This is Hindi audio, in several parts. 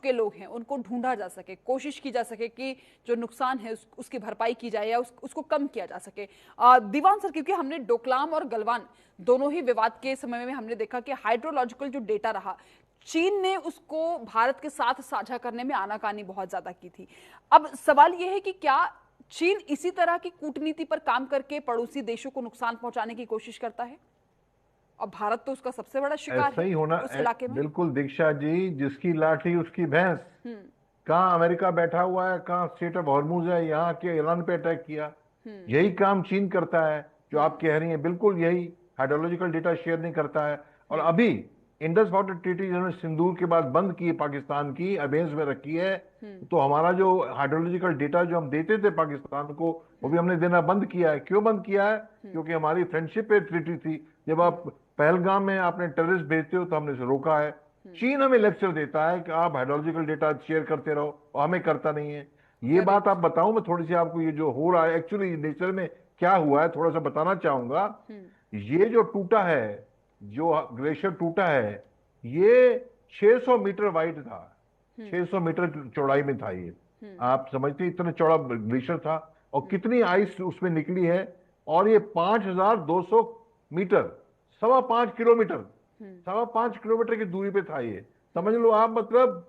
चुके लोग हैं उनको ढूंढा जा सके, कोशिश की जा सके कि जो नुकसान है उसकी भरपाई की जाए या उसको कम किया जा सके। दीवान सर, क्योंकि हमने डोकलाम और गलवान दोनों ही विवाद के समय में हमने देखा कि हाइड्रोलॉजिकल जो डेटा रहा, चीन ने उसको भारत के साथ साझा करने में आनाकानी बहुत ज्यादा की थी। अब सवाल यह है कि क्या चीन इसी तरह की कूटनीति पर काम करके पड़ोसी देशों को नुकसान पहुंचाने की कोशिश करता है? और भारत तो उसका सबसे बड़ा शिकार ऐसा है ही होना उस इलाके में। बिल्कुल दीक्षा जी, जिसकी लाठी उसकी भैंस। हम्म। कहाँ अमेरिका बैठा हुआ है, कहाँ स्टेट ऑफ हॉर्मुज है, यहाँ के ईरान पे अटैक किया। हम्म। यही काम चीन करता है जो आप हम्म। कह रही हैं, बिल्कुल यही। हाइड्रोलॉजिकल डेटा शेयर नहीं करता है। और अभी इंडस वाटर ट्रीटी जिन्होंने सिंदूर के बाद बंद की है, पाकिस्तान की अबेंस में रखी है, तो हमारा जो हाइड्रोलॉजिकल डेटा जो हम देते थे पाकिस्तान को, वो भी हमने देना बंद किया है। क्यों बंद किया है? क्योंकि हमारी फ्रेंडशिप पे ट्रीटी थी। जब आप पहलगाम में आपने टेररिस्ट भेजते हो तो हमने इसे रोका है। चीन हमें लेक्चर देता है कि आप हाइड्रोलॉजिकल डेटा शेयर करते रहो, और हमें करता नहीं है। ये बात आप बताऊं मैं थोड़ी सी आपको, ये जो हो रहा है एक्चुअली नेचर में क्या हुआ है थोड़ा सा बताना चाहूंगा। ये जो टूटा है, जो ग्लेशियर टूटा है, ये 600 मीटर वाइड था, 600 मीटर चौड़ाई में था ये। आप समझते इतना चौड़ा ग्लेशियर था, और कितनी आइस उसमें निकली है। और ये 5200 मीटर, 5.25 किलोमीटर, 5.25 किलोमीटर की दूरी पे था ये। समझ लो आप, मतलब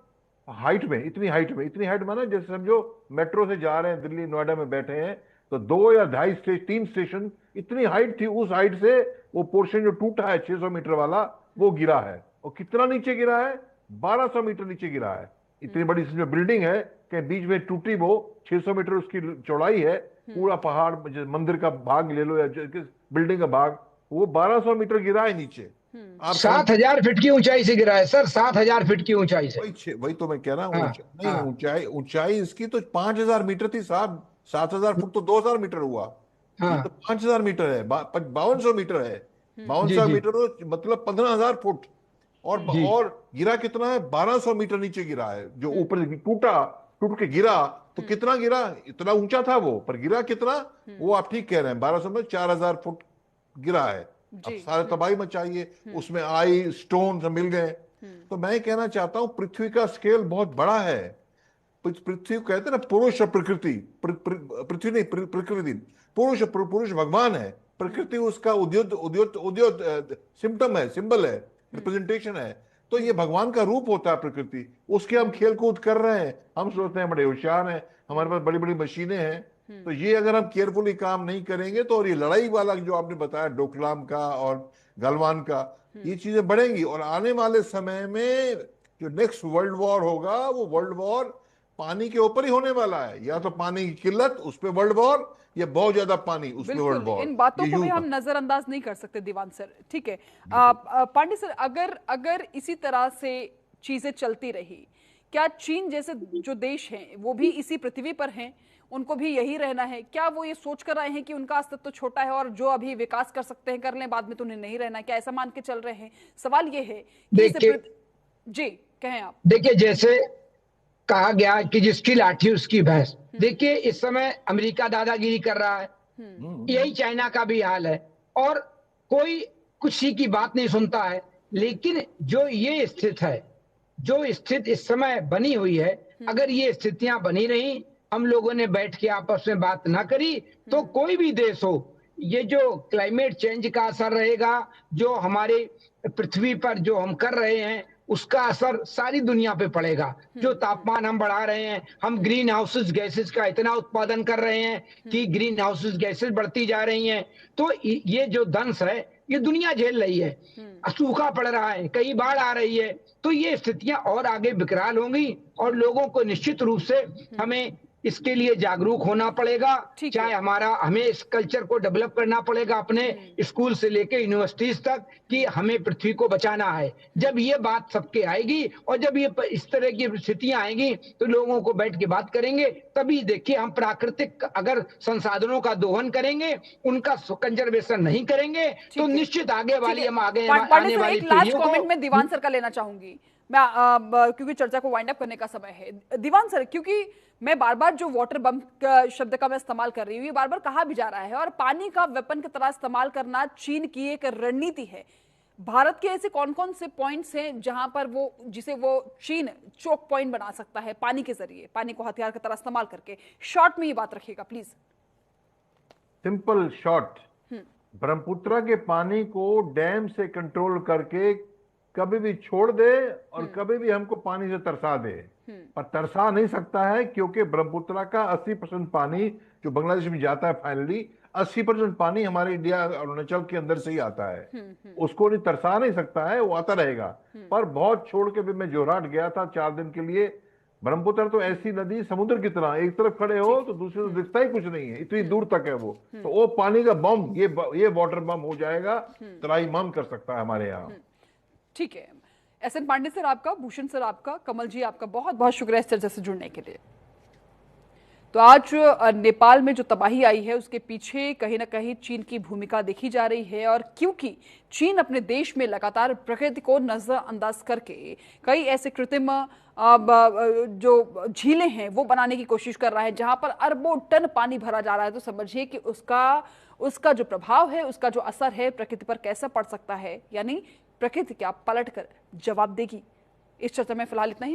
हाइट में, इतनी हाइट में, इतनी हाइट माना जैसे समझो मेट्रो से जा रहे हैं, दिल्ली नोएडा में बैठे हैं तो 2 या 2.5 3 स्टेशन, इतनी हाइट थी। उस हाइट से वो पोर्शन जो टूटा है 600 मीटर वाला, वो गिरा है। और कितना नीचे गिरा है? 1200 मीटर नीचे गिरा है। इतनी बड़ी जो बिल्डिंग है कि बीच में टूटी, वो 600 मीटर उसकी चौड़ाई है। पूरा पहाड़, मंदिर का भाग ले लो या बिल्डिंग का भाग, वो 1200 मीटर गिरा है नीचे। आप 7,000 फीट की ऊंचाई से गिरा है सर, 7,000 फीट की ऊंचाई से। वही तो मैं कह रहा हूँ। हाँ, नहीं, हाँ, ऊंचाई इसकी तो 5,000 मीटर थी साहब। 7,000 फुट तो 2,000 मीटर हुआ। ये तो हाँ, 5,000 मीटर है, 5200 मीटर है। जी 5200 जी मीटर तो मतलब 15,000 फुट। जी और गिरा कितना है? 1200 मीटर नीचे गिरा है। जो ऊपर टूटा, टूट के गिरा तो कितना गिरा? इतना ऊंचा था वो, पर गिरा कितना? वो आप ठीक कह रहे हैं, 1200 में 4,000 फुट गिरा है। अब जी। सारे तबाही मचाइए, उसमें आई स्टोन सब मिल गए। तो मैं कहना चाहता हूं, पृथ्वी का स्केल बहुत बड़ा है। पृथ्वी को कहते हैं ना पुरुष और प्रकृति, पृथ्वी नहीं, प्रकृति। पुरुष भगवान है, प्रकृति उसका उद्योत उद्योत उद्योत सिम्टम है, सिंबल है, रिप्रेजेंटेशन है। तो ये भगवान का रूप होता है प्रकृति, उसके हम खेल कूद कर रहे हैं। हम सोचते हैं बड़े होशियार हैं, हमारे पास बड़ी बड़ी मशीनें हैं। तो ये अगर हम केयरफुली काम नहीं करेंगे तो, और ये लड़ाई वाला जो आपने बताया डोकलाम का और गलवान का, ये चीजें बढ़ेंगी। और आने वाले समय में जो नेक्स्ट वर्ल्ड वॉर होगा, वो वर्ल्ड वॉर पानी के ऊपर ही होने वाला है। या तो पानी की किल्लत, उस पर वर्ल्ड वॉर, या बहुत ज्यादा पानी, उस पर वर्ल्ड बिल्कुल, वॉर। इन बातों ये को भी यूं हम था। नजरअंदाज नहीं कर सकते दीवान सर। ठीक है बिल्कुल। पांडे सर, अगर अगर इसी तरह से चीजें चलती रही, क्या चीन जैसे जो देश हैं वो भी इसी पृथ्वी पर हैं, उनको भी यही रहना है? क्या वो ये सोच कर रहे हैं कि उनका अस्तित्व तो छोटा है और जो अभी विकास कर सकते हैं कर लें, बाद में तो उन्हें नहीं रहना? क्या ऐसा मान के चल रहे हैं? सवाल ये है कि देखिए जी कहें आप। देखिए, जैसे कहा गया कि जिसकी लाठी उसकी भैंस। देखिए, इस समय अमेरिका दादागिरी कर रहा है, यही चाइना का भी हाल है, और कोई किसी की बात नहीं सुनता है। लेकिन जो ये स्थिति है, जो स्थिति इस समय बनी हुई है, अगर ये स्थितियां बनी रही, हम लोगों ने बैठ के आपस में बात ना करी, तो कोई भी देश हो, ये जो क्लाइमेट चेंज का असर रहेगा, जो हमारे पृथ्वी पर जो हम कर रहे हैं, उसका असर सारी दुनिया पे पड़ेगा। जो तापमान हम बढ़ा रहे हैं, हम ग्रीन हाउसेस गैसेस का इतना उत्पादन कर रहे हैं कि ग्रीन हाउसेस गैसेस बढ़ती जा रही हैं, तो ये जो दंश है, ये दुनिया झेल रही है। सूखा पड़ रहा है, कई बाढ़ आ रही है, तो ये स्थितियां और आगे विकराल होंगी, और लोगों को निश्चित रूप से हमें इसके लिए जागरूक होना पड़ेगा। चाहे हमें इस कल्चर को डेवलप करना पड़ेगा अपने स्कूल से लेकर यूनिवर्सिटीज तक, कि हमें पृथ्वी को बचाना है। जब ये बात सबके आएगी, और जब ये इस तरह की स्थितियां आएंगी, तो लोगों को बैठ के बात करेंगे, तभी देखिए हम प्राकृतिक अगर संसाधनों का दोहन करेंगे, उनका कंजर्वेशन नहीं करेंगे, तो निश्चित आगे वाली हम आगे आने वाली एक लास्ट पीढ़ियों कमेंट को। में दीवान सर का लेना चाहूंगी मैं, क्योंकि चर्चा को वाइंड अप करने का समय है। दीवान सर, क्योंकि मैं बार बार जो वाटर बम शब्द का मैं इस्तेमाल कर रही हूँ, ये बार बार कहा भी जा रहा है, और पानी का वेपन की तरह इस्तेमाल करना चीन की एक रणनीति है। भारत के ऐसे कौन कौन से पॉइंट्स हैं जहां पर जिसे वो चीन चोक पॉइंट बना सकता है पानी के जरिए, पानी को हथियार की तरह इस्तेमाल करके? शॉर्ट में ये बात रखिएगा प्लीज। सिंपल शॉर्ट, ब्रह्मपुत्र के पानी को डैम से कंट्रोल करके कभी भी छोड़ दे और कभी भी हमको पानी से तरसा दे, पर तरसा नहीं सकता है क्योंकि ब्रह्मपुत्र का 80% पानी जो बांग्लादेश में जाता है फाइनली 80% पानी हमारे इंडिया और अरुणाचल के अंदर से ही आता है। उसको नहीं तरसा नहीं सकता है, वो आता रहेगा। पर बहुत छोड़ के भी मैं जोरहाट गया था 4 दिन के लिए। ब्रह्मपुत्र तो ऐसी नदी समुद्र की तरह, एक तरफ खड़े हो तो दूसरी तरफ दिखता ही कुछ नहीं है, इतनी दूर तक है वो। तो वो पानी का बम, ये वाटर बम हो जाएगा, तराई बम कर सकता है हमारे यहाँ। ठीक है, एसएन पांडे सर आपका, भूषण सर आपका, कमल जी आपका बहुत बहुत शुक्रिया इस चर्चा से जुड़ने के लिए। तो आज नेपाल में जो तबाही आई है उसके पीछे कहीं ना कहीं चीन की भूमिका देखी जा रही है, और क्योंकि चीन अपने देश में लगातार प्रकृति को नजरअंदाज करके कई ऐसे कृत्रिम जो झीलें हैं वो बनाने की कोशिश कर रहा है जहां पर अरबों टन पानी भरा जा रहा है, तो समझिए कि उसका जो प्रभाव है, उसका जो असर है प्रकृति पर कैसा पड़ सकता है, यानी प्रकृति क्या पलट कर जवाब देगी। इस चर्चा में फिलहाल इतना ही।